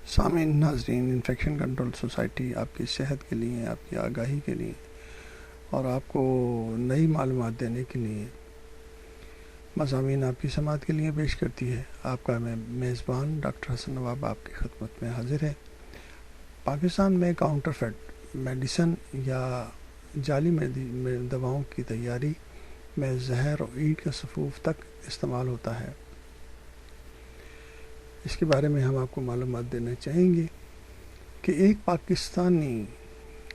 سامعین ناظرین، infection control society آپ کی صحت کے لیے، آپ کی آگاہی کے لیے اور آپ کو نئی معلومات دینے کے لیے مضامین آپ کی سماعت کے لیے پیش کرتی ہے۔ آپ کا میزبان ڈاکٹر حسن نواب آپ کی خدمت میں حاضر ہے۔ پاکستان میں کاؤنٹر فیٹ میڈیسن یا جعلی دواؤں کی تیاری میں زہر اور اینٹ کا صفوف تک استعمال ہوتا ہے۔ اس کے بارے میں ہم آپ کو معلومات دینا چاہیں گے کہ ایک پاکستانی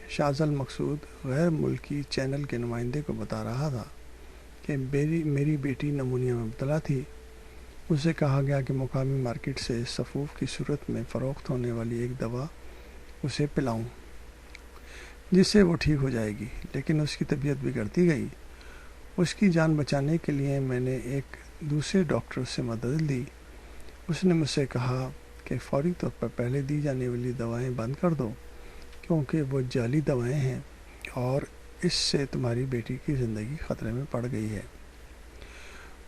شاذ المقصود غیر ملکی چینل کے نمائندے کو بتا رہا تھا کہ میری بیٹی نمونیا میں مبتلا تھی۔ اسے کہا گیا کہ مقامی مارکیٹ سے صفوف کی صورت میں فروخت ہونے والی ایک دوا اسے پلاؤں جس سے وہ ٹھیک ہو جائے گی، لیکن اس کی طبیعت بگڑتی گئی۔ اس کی جان بچانے کے لیے میں نے ایک دوسرے ڈاکٹر سے مدد لی۔ اس نے مجھ سے کہا کہ فوری طور پر پہلے دی جانے والی دوائیں بند کر دو کیونکہ وہ جعلی دوائیں ہیں اور اس سے تمہاری بیٹی کی زندگی خطرے میں پڑ گئی ہے۔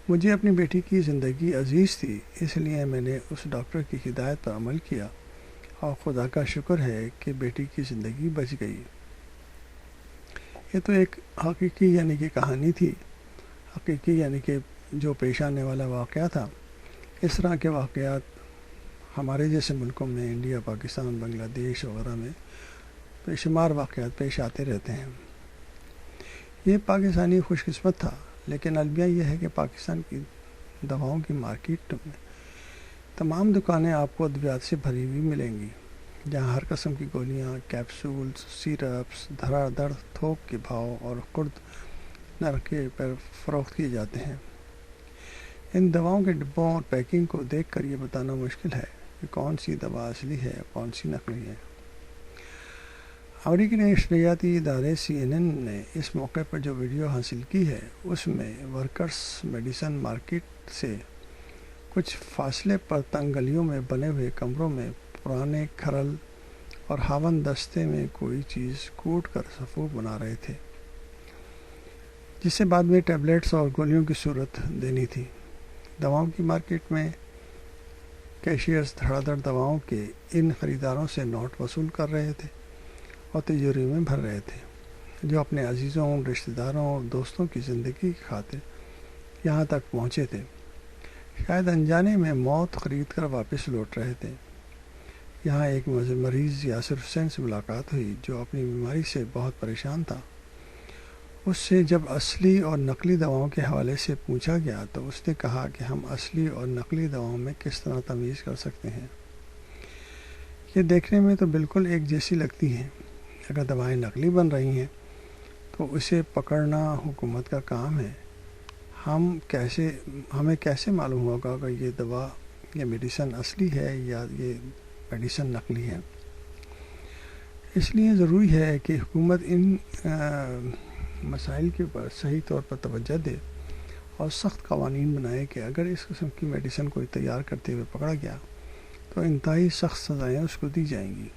مجھے اپنی بیٹی کی زندگی عزیز تھی، اس لیے میں نے اس ڈاکٹر کی ہدایت پر عمل کیا اور خدا کا شکر ہے کہ بیٹی کی زندگی بچ گئی۔ یہ تو ایک حقیقی یعنی کہ کہانی تھی، حقیقی یعنی کہ جو پیش آنے والا واقعہ تھا۔ اس طرح کے واقعات ہمارے جیسے ملکوں میں، انڈیا، پاکستان، بنگلہ دیش وغیرہ میں بے شمار واقعات پیش آتے رہتے ہیں۔ یہ پاکستانی خوش قسمت تھا، لیکن المیہ یہ ہے کہ پاکستان کی دواؤں کی مارکیٹ میں تمام دکانیں آپ کو ادویات سے بھری ہوئی ملیں گی، جہاں ہر قسم کی گولیاں، کیپسولز، سیرپس دھڑا دھڑ تھوک کے بھاؤ اور خرد نرخے پر فروخت کیے جاتے ہیں۔ ان دواؤں کے ڈبوں اور پیکنگ کو دیکھ کر یہ بتانا مشکل ہے کہ کون سی دوا اصلی ہے، کون سی نقلی ہے۔ امریکی نشریاتی ادارے CNN نے اس موقع پر جو ویڈیو حاصل کی ہے، اس میں ورکرز میڈیسن مارکیٹ سے کچھ فاصلے پر تنگ گلیوں میں بنے ہوئے کمروں میں پرانے کھرل اور ہاون دستے میں کوئی چیز کوٹ کر صفوف بنا رہے تھے، جسے بعد میں ٹیبلٹس اور گولیوں کی صورت دینی تھی۔ دواؤں کی مارکیٹ میں کیشیئرز دھڑا دھڑ دواؤں کے ان خریداروں سے نوٹ وصول کر رہے تھے اور تجوری میں بھر رہے تھے، جو اپنے عزیزوں، رشتہ داروں اور دوستوں کی زندگی کی خاطر یہاں تک پہنچے تھے، شاید انجانے میں موت خرید کر واپس لوٹ رہے تھے۔ یہاں ایک مریض یاسر حسین سے ملاقات ہوئی جو اپنی بیماری سے بہت پریشان تھا۔ اس سے جب اصلی اور نقلی دواؤں کے حوالے سے پوچھا گیا تو اس نے کہا کہ ہم اصلی اور نقلی دواؤں میں کس طرح تمیز کر سکتے ہیں؟ یہ دیکھنے میں تو بالکل ایک جیسی لگتی ہیں۔ اگر دوائیں نقلی بن رہی ہیں تو اسے پکڑنا حکومت کا کام ہے۔ ہمیں کیسے معلوم ہوگا کہ یہ دوا، یہ میڈیسن اصلی ہے یا یہ میڈیسن نقلی ہے؟ اس لیے ضروری ہے کہ حکومت ان مسائل کے اوپر صحیح طور پر توجہ دے اور سخت قوانین بنائے کہ اگر اس قسم کی میڈیسن کوئی تیار کرتے ہوئے پکڑا گیا تو انتہائی سخت سزائیں اس کو دی جائیں گی۔